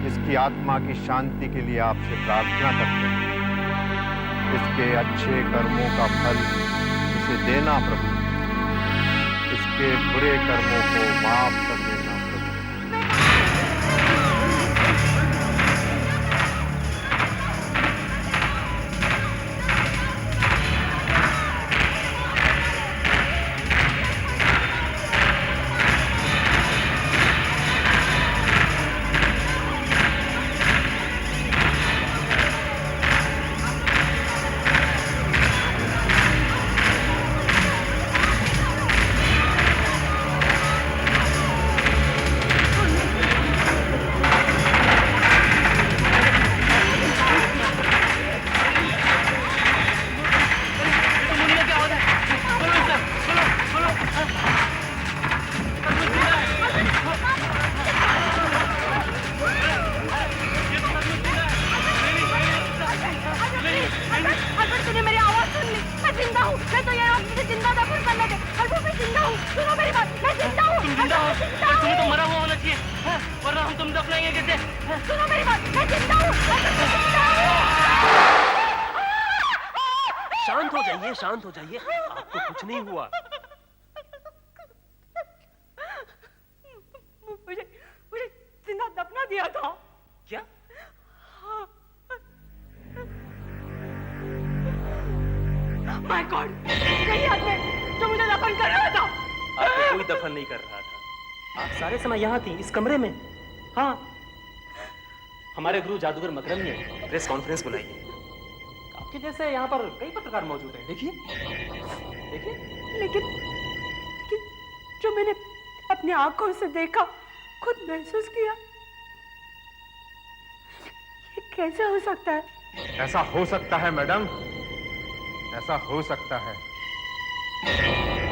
इसकी आत्मा की शांति के लिए आपसे प्रार्थना करते हैं। इसके अच्छे कर्मों का फल इसे देना प्रभु, इसके बुरे कर्मों को माफ कर देना प्रभु। शांत हो जाइए, आपको कुछ नहीं हुआ। मुझे जिंदा दफना दिया था। क्या? माय गॉड, यही आदमी जो मुझे दफन कर रहा था। आपको कोई दफन नहीं कर रहा था, आप सारे समय यहाँ थी, इस कमरे में। हाँ, हमारे गुरु जादूगर मकरम ने प्रेस कॉन्फ्रेंस बुलाई। आपके जैसे यहाँ पर कई पत्रकार मौजूद हैं, देखिए देखिए। लेकिन जो मैंने अपनी आंखों से देखा, खुद महसूस किया, ये कैसे हो सकता है? ऐसा हो सकता है मैडम, ऐसा हो सकता है।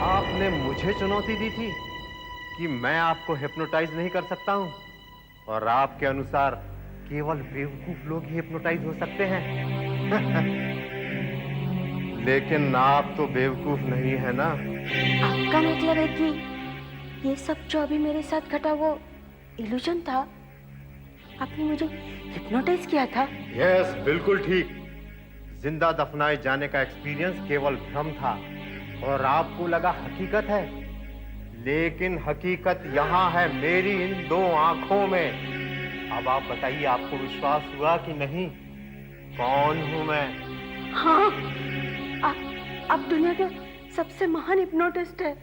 आपने मुझे चुनौती दी थी कि मैं आपको हिप्नोटाइज नहीं कर सकता हूं, और आपके अनुसार केवल बेवकूफ लोग ही हिप्नोटाइज हो सकते हैं। लेकिन आप तो बेवकूफ नहीं है ना। आपका मतलब है कि ये सब जो अभी मेरे साथ घटा वो इल्यूजन था? आपने मुझे हिप्नोटाइज किया था? यस, बिल्कुल ठीक। जिंदा दफनाए जाने का एक्सपीरियंस केवल भ्रम था और आपको लगा हकीकत है, लेकिन हकीकत यहाँ है मेरी इन दो आंखों में। अब आप बताइए, आपको विश्वास हुआ कि नहीं? कौन हूं मैं? हाँ, आप दुनिया के सबसे महान हिप्नोटिस्ट है।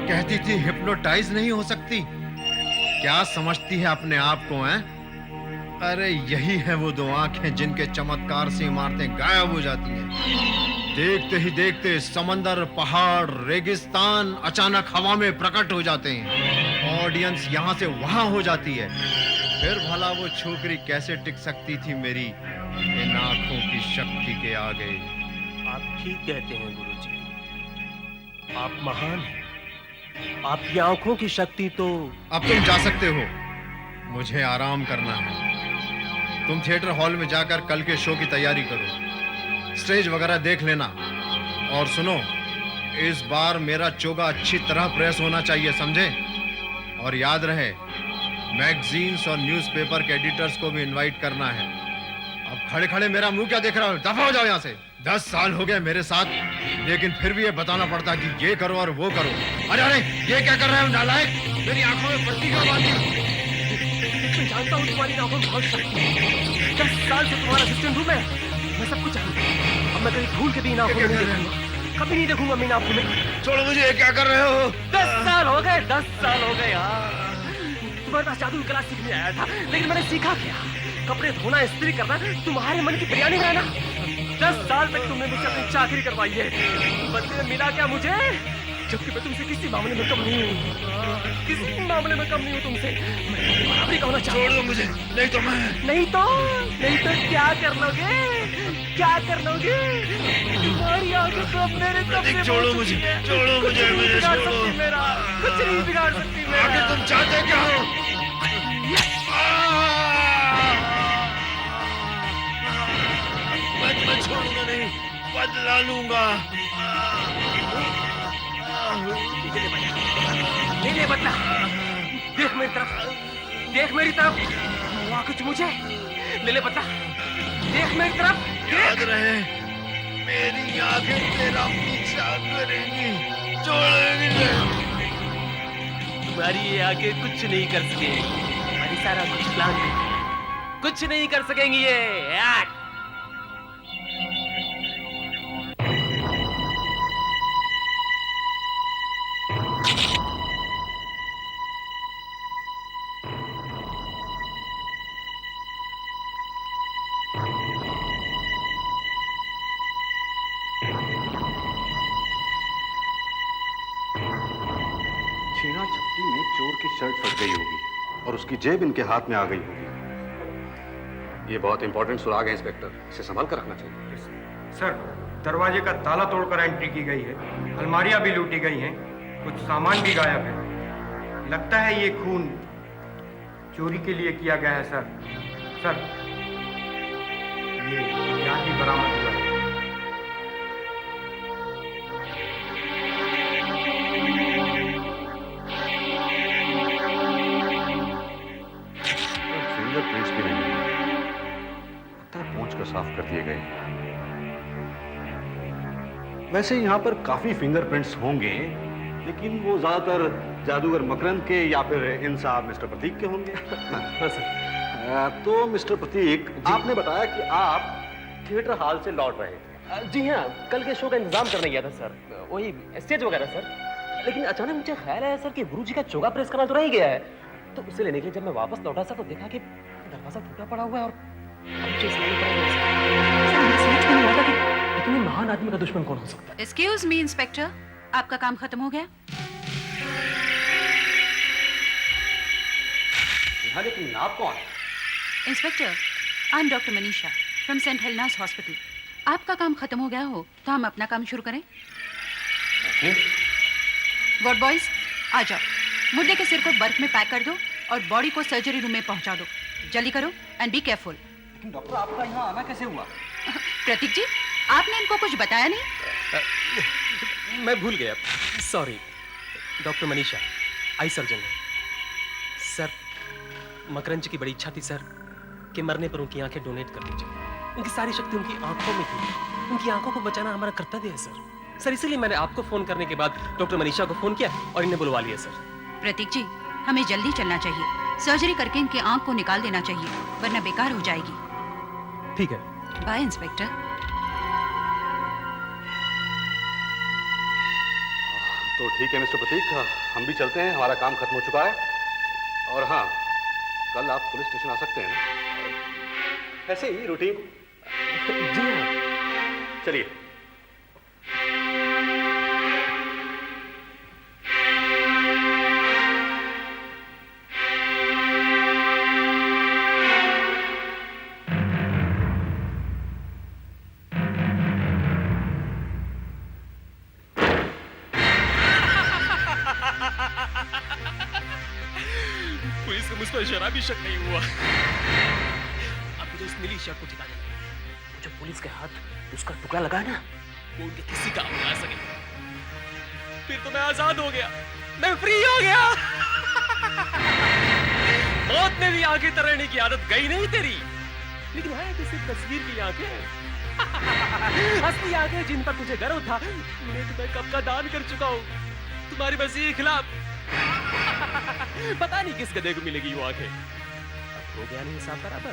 कहती थी हिप्नोटाइज नहीं हो सकती। क्या समझती है अपने आप को, हैं? अरे यही है वो दो आंखें जिनके चमत्कार से इमारतें गायब हो जाती हैं। देखते ही देखते समंदर, पहाड़, रेगिस्तान अचानक हवा में प्रकट हो जाते हैं। ऑडियंस यहाँ से वहां हो जाती है। फिर भला वो छोकरी कैसे टिक सकती थी मेरी इन आंखों की शक्ति के आगे? आप ठीक कहते हैं गुरुजी, आप महान हैं। आपकी आंखों की शक्ति तो... अब तुम जा सकते हो, मुझे आराम करना है। तुम थिएटर हॉल में जाकर कल के शो की तैयारी करो, स्टेज वगैरह देख लेना। और सुनो, इस बार मेरा चोगा अच्छी तरह प्रेस होना चाहिए, समझे? और याद रहे, मैगजीन्स और न्यूज़पेपर के एडिटर्स को भी इनवाइट करना है। अब खड़े खड़े मेरा मुंह क्या देख रहा हो? दफा हो जाओ यहाँ से। 10 साल हो गए मेरे साथ, लेकिन फिर भी ये बताना पड़ता कि ये करो और वो करो। अरे अरे, ये क्या कर रहे हो नालायक? मेरी आंखों में पट्टी क्यों बांधी? मैं जानता हूँ तुम्हारी आंखों में बहुत शक्ति है। 10 साल से तुम्हारा असिस्टेंट हूँ मैं सब कुछ जानता हूँ। अब मैं कभी भूल के भी इन आंखों में नहीं देखूंगा, कभी नहीं देखूंगा मैं इन आंखों में। छोड़ो मुझे, ये क्या कर रहे हो? 10 साल हो गए, 10 साल हो गए यार। तुम्हारे पास जादू की कला सीखने आया था, लेकिन मैंने सीखा क्या? कपड़े धोना, इस्त्री करना, तुम्हारे मन की बिरयानी बनाना। 10 साल तक तुमने मुझसे अपनी चाकरी करवाई है, बदले में मिला क्या मुझे? जबकि मैं तुमसे किसी मामले में कम नहीं हूँ, किसी मामले में कम नहीं हूँ तुमसे। मैं बराबरी कहना चाहता हूँ। छोड़ दो मुझे, नहीं तो मैं... नहीं तो क्या कर लोगे? क्या कर लोगे? तुम्हारी आंखें तो मेरे कब्जे में। छोड़ो मुझे, छोड़ो मुझे, मुझे छोड़ो। मेरा कुछ नहीं बिगाड़ सकती मेरा। आखिर तुम चाहते क्या हो? मैं तुम्हें छोड़ूंगा नहीं, बदला लूंगा। ले ले बदला। देख मेरी तरफ, देख मेरी तरफ। हुआ कुछ मुझे। ले ले बदला। देख मेरी तरफ। याद रहे, मेरी आंखें तेरा पीछा करेंगी, छोड़ेंगी नहीं। तुम्हारी ये आगे कुछ नहीं कर सकेंगी। हमारी सारा कुछ प्लान कुछ नहीं कर सकेंगी ये। छीना झपटी में चोर की शर्ट फट गई होगी और उसकी जेब इनके हाथ में आ गई होगी। ये बहुत इंपॉर्टेंट सुराग है इंस्पेक्टर, इसे संभाल कर रखना चाहिए। सर, दरवाजे का ताला तोड़कर एंट्री की गई है, अलमारियां भी लूटी गई हैं, कुछ सामान भी गायब है। लगता है ये खून चोरी के लिए किया गया है सर। सर, ये हथियार भी बरामद हुआ है। फिंगरप्रिंट्स भी नहीं लगता है पहुंच कर साफ कर दिए गए। वैसे यहाँ पर काफी फिंगरप्रिंट्स होंगे, लेकिन वो ज्यादातर जादूगर मकरंद के या फिर इन साहब मिस्टर प्रतीक के होंगे। हाँ सर। तो मिस्टर प्रतीक, आपने बताया कि आप थिएटर हॉल से लौट रहे थे। जी हाँ, कल के शो का इंतजाम करने गया था सर, वही स्टेज वगैरह सर। लेकिन अचानक मुझे ख्याल आया सर कि गुरुजी का चोगा प्रेस करना तो रह गया है, तो उसे लेने के लिए जब मैं वापस लौटा सर तो देखा कि दरवाजा टूटा पड़ा हुआ है और मुझे इसलिए नहीं पड़ा सर, मुझे समझ में नहीं आता कि इतने महान आदमी का दुश्मन कौन हो सकता है। एक्सक्यूज मी इंस्पेक्टर, आपका काम खत्म हो गया? हाँ, लेकिन आप कौन? Inspector, I am doctor Manisha from saint Helena's hospital. आपका काम खत्म हो गया हो तो हम अपना काम शुरू करें। वार्ड बॉयज, आ जाओ। मुर्दे के सिर को बर्फ में पैक कर दो और बॉडी को सर्जरी रूम में पहुंचा दो। जल्दी करो एंड बी केयरफुल। लेकिन डॉक्टर, आपका यहाँ आना कैसे हुआ? प्रतीक जी, आपने इनको कुछ बताया नहीं? मैं भूल गया, sorry. Doctor Manisha, eye surgeon है सर। मकरंद जी की बड़ी इच्छा थी सर कि मरने पर उनकी आंखें डोनेट कर दी जाए। उनकी सारी शक्ति उनकी आंखों में थी। उनकी आंखों को बचाना हमारा कर्तव्य है सर। सर, इसीलिए मैंने आपको फोन करने के बाद डॉक्टर मनीषा को फोन किया और इन्हें बुलवा लिया सर। प्रतीक जी, हमें जल्दी चलना चाहिए। सर्जरी करके इनकी आंख को निकाल देना चाहिए, वरना बेकार हो जाएगी। ठीक है, बाय इंस्पेक्टर। तो ठीक है मिस्टर प्रतीक, हम भी चलते हैं, हमारा काम खत्म हो चुका है। और हाँ, कल आप पुलिस स्टेशन आ सकते हैं ना, ऐसे ही रूटीन। जी हाँ। चलिए। पुलिस को मुझ पर जरा भी शक नहीं हुआ। अब मुझे उस नीली शर्ट को ठिकाने लगा। वो जो पुलिस के हाथ उसका टुकड़ा लगा ना, वो उनके किसी काम नहीं आ सके। फिर तो मैं आजाद हो गया, मैं फ्री हो गया। मौत में भी आंखें तराने की आदत गई नहीं तेरी, लेकिन है तो सिर्फ तस्वीर की आंखें। असली आंखें जिन पर तुझे गर्व था, उन्हें तो मैं कब का दान कर चुका हूँ तुम्हारी मसीह के खिलाफ। पता नहीं किस गधे को मिलेगी वो आंखें। अब हो गया नहीं हिसाब बराबर।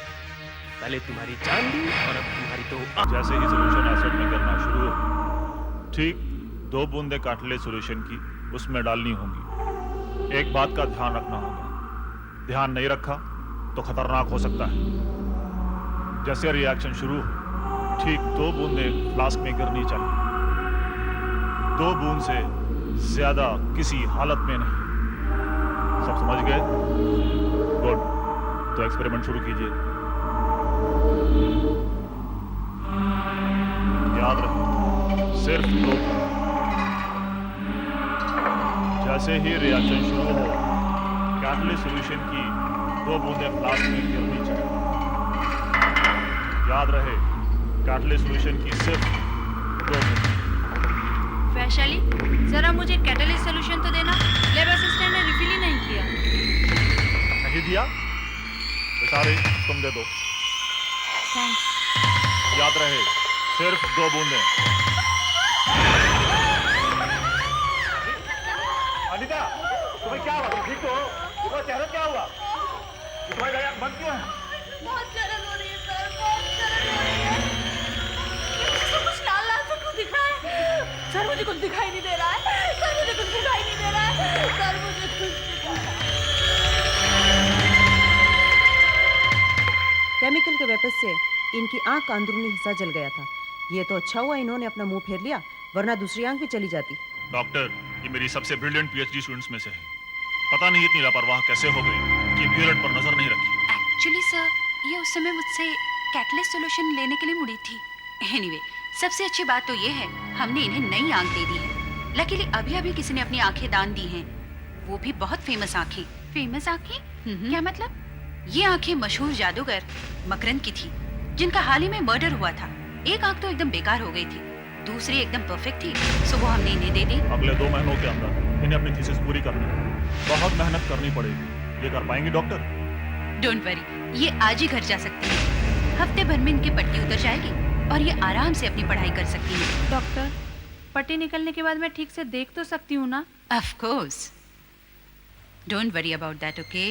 पहले तुम्हारी जान दी और अब तुम्हारी तो जैसे ही सॉल्यूशन एसिड में करना शुरू हो, ठीक 2 बूंदे कार्टिलेज सॉल्यूशन की उसमें डालनी होंगी। एक बात का ध्यान रखना होगा, ध्यान नहीं रखा तो खतरनाक हो सकता है। जैसे रिएक्शन शुरू हो, ठीक 2 बूंदे फ्लास्क में गिरनी चाहिए। 2 बूंद से ज्यादा किसी हालत में नहीं। सब समझ गए? गुड, तो एक्सपेरिमेंट शुरू कीजिए। याद रखें, सिर्फ 2। जैसे ही रिएक्शन शुरू हो, कैटलिस्ट सॉल्यूशन की 2 बूंदें फ्लास्क में गिरनी चाहिए। याद रहे, कैटलिस्ट सॉल्यूशन की सिर्फ वैशाली, जरा मुझे कैटलिस्ट सॉल्यूशन तो देना। लैब असिस्टेंट ने रिफिल ही नहीं किया। नहीं दिया? बेचारे, तुम दे दो। थैंक्स। याद रहे, सिर्फ 2 बूंदें। अनिता, तुम्हें क्या हुआ? तुम ठीक हो? तुम्हारा चेहरा क्या हुआ? तुम्हारी आंख बंद क्यों है? बहुत जलन हो रही है सर, बहुत जलन हो रही है। मुझे कुछ लाल लाल सा क्यों दिख रहा है? सर मुझे कुछ दिखाई नहीं दे रहा है। सर मुझे कुछ दिखाई नहीं दे रहा है। सर मुझे कुछ केमिकल के वेपन से इनकी आंख का अंदरूनी हिस्सा जल गया था। ये तो अच्छा हुआ इन्होंने अपना मुंह फेर लिया, वरना दूसरी आंख भी चली जाती। डॉक्टर, ये मेरी सबसे ब्रिलियंट पीएचडी स्टूडेंट्स में से है। पता नहीं इतनी लापरवाह कैसे हो गई कि पियरेट पर नजर नहीं रखी। एक्चुअली सर, ये उस समय मुझसे कैटलिस्ट सॉल्यूशन लेने के लिए मुड़ी थी। एनीवे, सबसे अच्छी बात तो ये है, हमने इन्हें नई आंख दे दी है। लकीली अभी अभी किसी ने अपनी आंखें दान दी हैं, वो भी बहुत फेमस आंखें। फेमस आंखें? क्या मतलब? ये आंखें मशहूर जादूगर मकरंद की थी, जिनका हाल ही में मर्डर हुआ था। एक आंख तो एकदम बेकार हो गई थी, दूसरी एकदम परफेक्ट थी, सो वो हमने इन्हें दे दी। अगले 2 महीनों के अंदर इन्हें अपनी थीसिस पूरी करनी है। बहुत मेहनत करनी पड़ेगी। ये कर पाएंगी डॉक्टर? डोंट वरी, ये आज ही घर जा सकती है। हफ्ते भर में इनकी पट्टी उतर जाएगी और ये आराम से अपनी पढ़ाई कर सकती है। डॉक्टर, पट्टी निकलने के बाद मैं ठीक से देख तो सकती हूँ ना? Of course, don't worry about that, okay?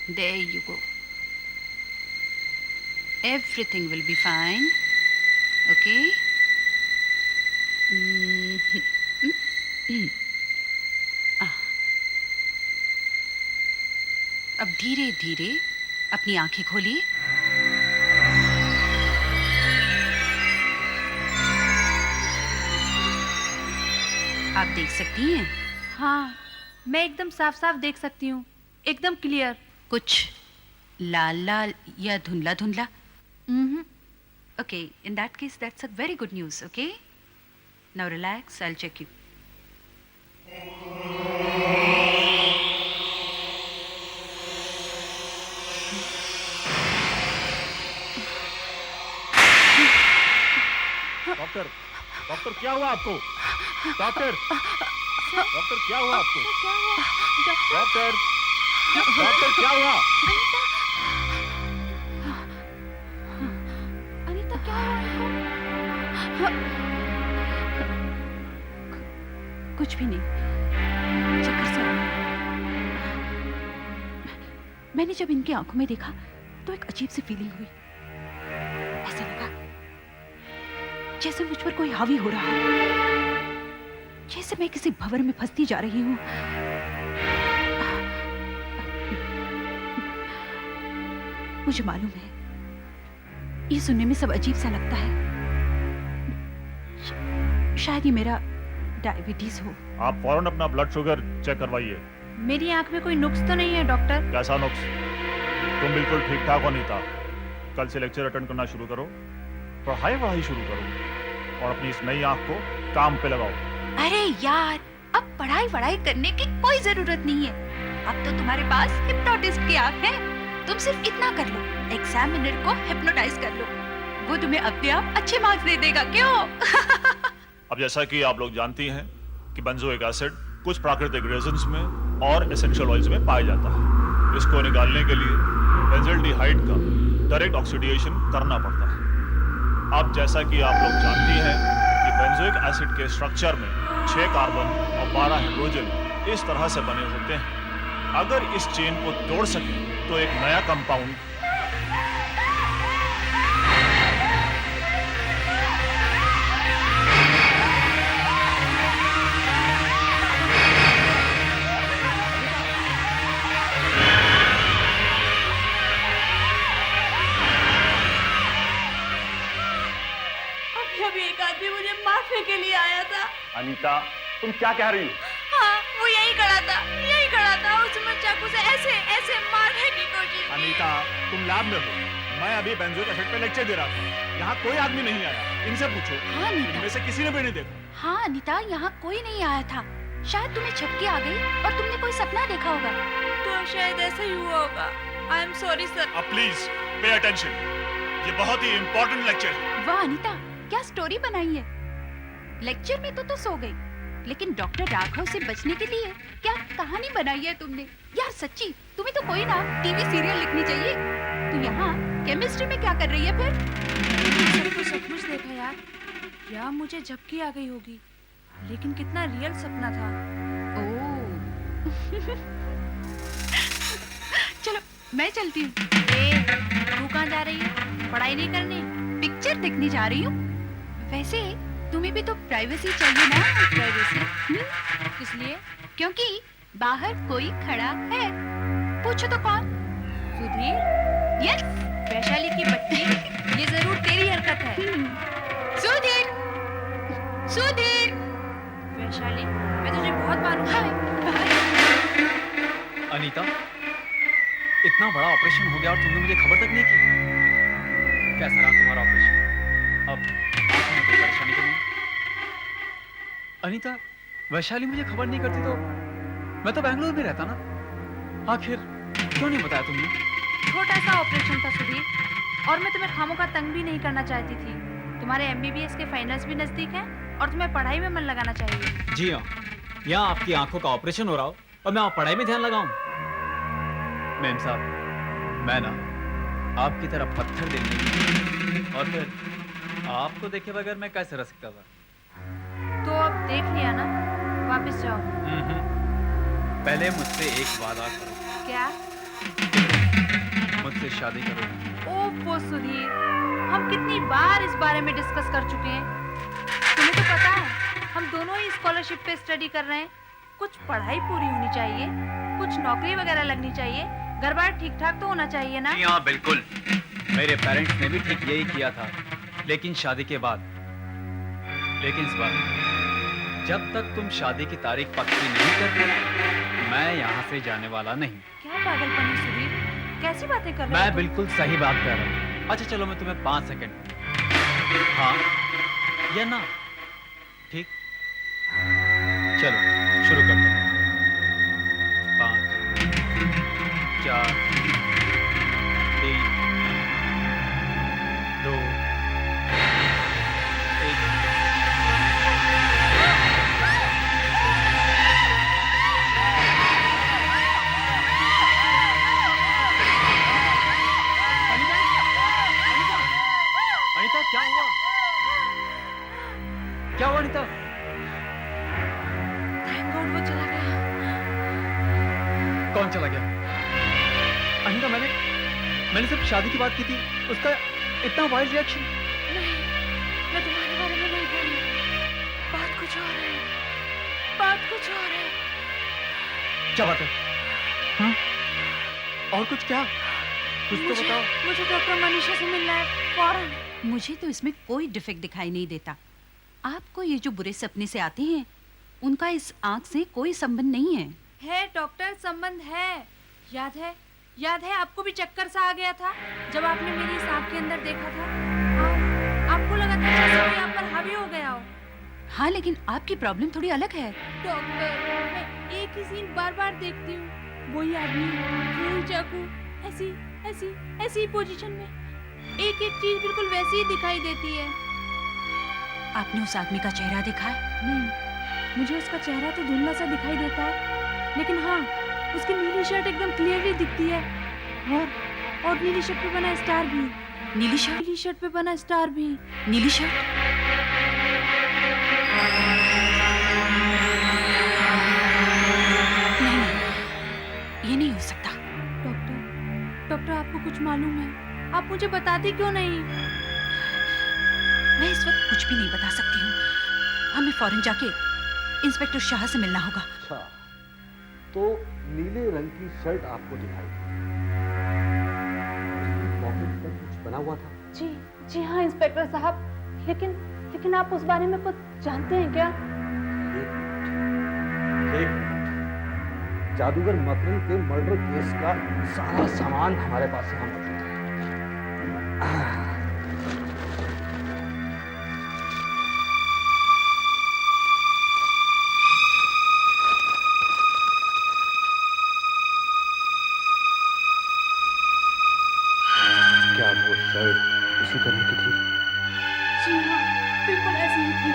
There you go, everything will be fine, okay? अब धीरे धीरे अपनी आंखें खोलिए। आप देख सकती हैं? हाँ, मैं एकदम साफ साफ देख सकती हूँ, एकदम क्लियर। कुछ लाल लाल या धुंधला धुंधला? Okay, in that case that's a very good news, okay? Now relax, I will check you. Doctor, doctor क्या हुआ आपको? डॉक्टर, डॉक्टर क्या हुआ आपको? क्या हुआ? डॉक्टर, डॉक्टर क्या हुआ? अनीता, क्या हुआ? कुछ भी नहीं, चक्कर से आ रहा। मैंने जब इनकी आंखों में देखा तो एक अजीब सी फीलिंग हुई। ऐसा लगा जैसे मुझ पर कोई हावी हो रहा है, जैसे मैं किसी भंवर में फंसती जा रही हूँ। मुझे मालूम है, ये सुनने में सब अजीब सा लगता है। शायद ये मेरा डायबिटीज हो। आप फौरन अपना ब्लड शुगर चेक करवाइए। मेरी आंख में कोई नुक्स तो नहीं है डॉक्टर? कैसा नुक्स? तुम बिल्कुल ठीक ठाक हो अनीता। कल से लेक्चर अटेंड करना शुरू करो, पढ़ाई शुरू करो और अपनी इस नई आंख को काम पे लगाओ। अरे यार, अब पढ़ाई करने की कोई जरूरत नहीं है। अब तो तुम्हारे पास हिप्नोटिस्ट की आंख है। तुम सिर्फ इतना कर लो, एग्जामिनर को हिप्नोटाइज कर लो, वो तुम्हें अपने आप अच्छे मार्क्स दे देगा। क्यों? अब जैसा कि आप लोग जानती हैं कि बेंजोइक एसिड कुछ प्राकृतिक रेजिन्स में और एसेंशियल ऑयल्स में पाया जाता है। इसको निकालने के लिए बेंजल्डिहाइड का डायरेक्ट ऑक्सीडेशन करना पड़ता है। अब जैसा कि आप लोग जानती हैं कि बेंजोइक एसिड के स्ट्रक्चर में 6 कार्बन और 12 हाइड्रोजन इस तरह से बने होते हैं। अगर इस चेन को तोड़ सकें तो एक नया कंपाउंड अभी एक आदमी मुझे मारने के लिए आया था। अनीता, तुम क्या कह रही हो? हाँ, वो यही खड़ा था, उसमें चाकू से ऐसे मारने की कोशिश की। अनीता, तुम लैब में हो, मैं अभी बेंजोइक एसिड पे लेक्चर दे रहा था। यहाँ कोई आदमी नहीं आया, इनसे पूछो। हाँ अनीता, इनमें से किसी ने भी नहीं देखा। हाँ अनीता, यहाँ कोई नहीं आया था। शायद तुम्हें झपकी आ गई और तुमने कोई सपना देखा होगा। तो शायद ऐसा ही हुआ होगा। I am sorry sir. अब प्लीज पे अटेंशन, ये बहुत ही इंपॉर्टेंट लेक्चर है। वाह अनीता, क्या स्टोरी बनाई है। लेक्चर में तो सो गई, लेकिन डॉक्टर राघव से बचने के लिए क्या कहानी बनाई है तुमने यार। सच्ची तुम्हें तो कोई ना टीवी सीरियल लिखनी चाहिए। तू यहाँ केमिस्ट्री में क्या कर रही है फिर? तो सचमुच देखा यार, या मुझे झपकी आ गई होगी, लेकिन कितना रियल सपना था। चलो मैं चलती हूँ। तू कहाँ जा रही है? पढ़ाई नहीं करनी? पिक्चर देखने जा रही हूँ। वैसे तुम्हें भी तो प्राइवेसी चाहिए ना। प्राइवेसी? किस लिए? क्योंकि बाहर कोई खड़ा है। पूछो तो कौन? सुधीर? यस, वैशाली की बच्ची। ये जरूर तेरी हरकत है। सुधीर, सुधीर। वैशाली, मैं तुझे बहुत मारूंगा। अनीता, इतना बड़ा ऑपरेशन हो गया और तुमने मुझे खबर तक नहीं की। कैसा रहा तुम्हारा ऑपरेशन? अब आंखों में कोई परेशानी तो नहीं? अनीता, वैशाली मुझे खबर नहीं करती तो मैं तो बेंगलुरु में रहता ना। आखिर क्यों नहीं बताया तुमने? छोटा सा ऑपरेशन था सुधीर, और मैं तुम्हें खामों का तंग भी नहीं करना चाहती थी। तुम्हारे MBBS के फाइनल्स भी नजदीक हैं और तुम्हें पढ़ाई में मन लगाना चाहिए। जी हाँ, यहाँ आपकी आंखों का ऑपरेशन हो रहा हो और मैं आप पढ़ाई में ध्यान लगाऊं। मैम साहब, मैं ना आपकी तरह पत्थर दिल नहीं, और फिर आपको देखे बगैर मैं कैसे रह सकता था? तो अब देख लिया ना, वापस जाओ। पहले मुझसे एक वादा करो। क्या? मुझसे शादी करो। ओफो सुधीर, हम कितनी बार इस बारे में डिस्कस कर चुके हैं। तुम्हें तो पता है हम दोनों ही स्कॉलरशिप पे स्टडी कर रहे हैं। कुछ पढ़ाई पूरी होनी चाहिए, कुछ नौकरी वगैरह लगनी चाहिए, घर बार ठीक ठाक तो होना चाहिए ना। हाँ बिल्कुल, मेरे पेरेंट्स ने भी ठीक यही किया था, लेकिन शादी के बाद। लेकिन इस बार जब तक तुम शादी की तारीख पक्की नहीं करते, मैं यहाँ से जाने वाला नहीं। क्या पागलपन है सुधीर, कैसी बातें कर रहे हो? मैं बिल्कुल सही बात कर रहा हूँ। अच्छा चलो, मैं तुम्हें 5 सेकंड, हाँ या ना, ठीक? चलो शुरू करते हैं। 5, 4, 3, 2, 1। अनीता, क्या हुआ? क्या हुआ अनीता? थैंक गॉड वो चला गया। कौन चला गया? अनीता, मैंने सिर्फ शादी की बात की थी, उसका इतना वाइल्ड रिएक्शन। नहीं, मैं तुम्हारे बारे में नहीं बोल रही। बात कुछ और है, बात कुछ और है। क्या बात है? हाँ? और कुछ क्या? कुछ तो बताओ। मुझे डॉक्टर मनीषा से मिलना है फौरन। मुझे तो इसमें कोई डिफेक्ट दिखाई नहीं देता। आपको ये जो बुरे सपने से आते हैं, उनका इस आंख से कोई संबंध नहीं है। है डॉक्टर, संबंध है। याद है आपको भी चक्कर सा आ गया था जब आपने मेरी इस आंख के अंदर देखा था। आपको लगा था जैसे कोई आप पर हावी हो गया हो। हाँ, लेकिन आपकी प्रॉब्लम थोड़ी अलग है। डॉक्टर, मैं एक ही सीन बार बार देखती हूँ। वही आदमी, वही चाकू, ऐसी पोजीशन में। एक चीज बिल्कुल वैसी ही दिखाई देती है। आपने उस आदमी का चेहरा देखा है? नहीं, मुझे उसका चेहरा तो धुंधला सा दिखाई देता है, लेकिन हाँ, उसकी नीली शर्ट एकदम क्लियरली दिखती है, और नीली शर्ट पे बना स्टार भी। नीली शर्ट पे बना स्टार भी। नीली शर्ट? नहीं, ये नहीं हो सकता। डॉक्टर, आपको कुछ मालूम है? आप मुझे बताती क्यों नहीं? मैं इस वक्त कुछ भी नहीं बता सकती हूँ। हमें फौरन जाके इंस्पेक्टर शाह से मिलना होगा। अच्छा, तो नीले रंग की शर्ट आपको दिखाई पॉकेट पर कुछ बना हुआ था? जी हाँ इंस्पेक्टर साहब, लेकिन आप उस बारे में कुछ जानते हैं क्या? एक जादूगर मकरंद के मर्डर केस का सारा सामान हमारे पास यहाँ मौजूद है। क्या वो शर्ट उसी तरह की थी? जी हाँ, बिल्कुल ऐसी ही थी।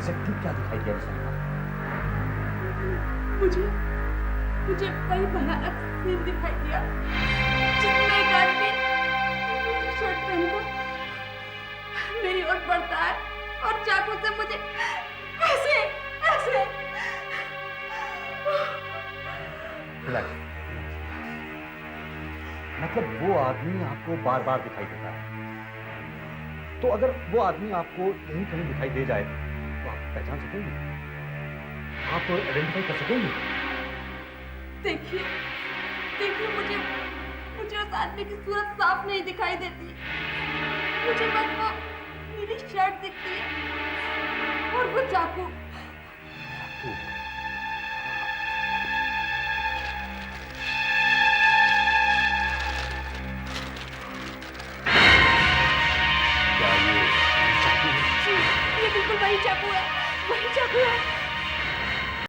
एग्जैक्टली क्या दिखाई दिया रिसल्ट? मुझे वही भयानक सीन दिखाई दिया जिसमें एक आदमी मेरी शर्ट पहनकर मेरी ओर बढ़ता है और चाकू से मुझे ऐसे ऐसे रिलैक्स। मतलब वो आदमी आपको बार बार दिखाई देता है, तो अगर वो आदमी आपको कहीं कहीं दिखाई दे जाए तो आप पहचान सकेंगे, आप आइडेंटिफाई कर सकेंगे? देखिए मुझे उस आदमी की सूरत साफ नहीं दिखाई देती, मुझे बस वो नीली शर्ट दिखती है और वो चाकू। क्या ये चाकू है? ये बिल्कुल वही चाकू है, वही चाकू है।